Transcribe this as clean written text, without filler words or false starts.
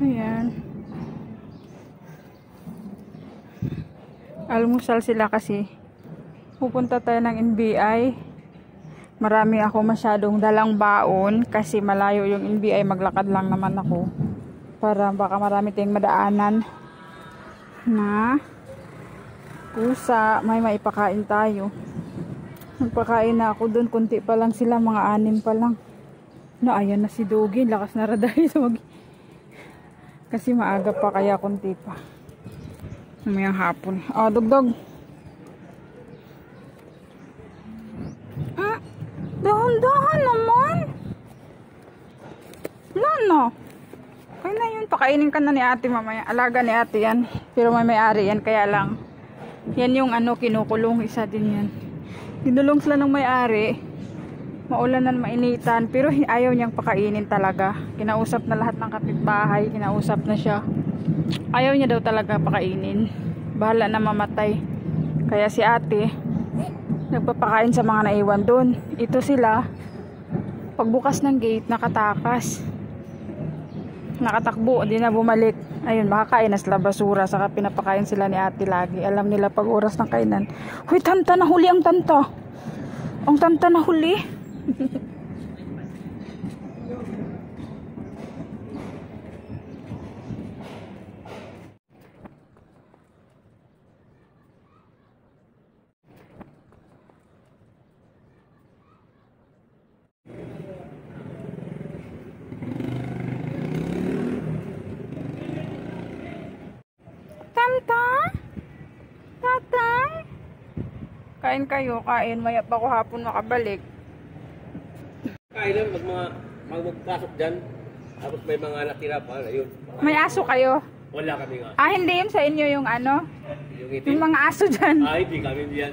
Ayan. Almusal sila kasi. Pupunta tayo ng NBI. Marami ako masyadong dalang baon kasi malayo yung NBI. Maglakad lang naman ako. Para baka marami tayong madaanan na pusa. May maipakain tayo. Nagpakain na ako doon. Kunti pa lang sila. Mga 6 pa lang. Na ayan na si Dogi. Lakas na raday. Kasi maaga pa kaya kunti pa. Mamayang hapon. Oh, dugdog. Dahan-dahan naman. Wala na. Kaya na yun. Pakainin ka na ni ate mamaya. Alaga ni ate yan. Pero may-ari yan. Kaya lang. Yan yung kinukulong. Isa din yan. Dinulong sila ng may-ari. Maulanan, mainitan, pero ayaw niyang pakainin talaga. Kinausap na lahat ng kapitbahay, kinausap na siya. Ayaw niya daw talaga pakainin. Bahala na mamatay. Kaya si ate, nagpapakain sa mga naiwan doon. Ito sila, pagbukas ng gate, nakatakas. Nakatakbo, di na bumalik. Ayun, makakain na sila basura, saka pinapakain sila ni ate lagi. Alam nila pag oras ng kainan. Huy, tanta na huli ang tanta. Ang tanta na huli. Tanta? Tatay? Kain kayo, kain. Maya pa ako hapon makabalik. Kain lang, magpasok dyan. Tapos may mga natira pa. Ayun. May aso kayo? Wala kami nga. Ah, hindi yun sa inyo yung Yung yung mga aso dyan. Hindi kami diyan.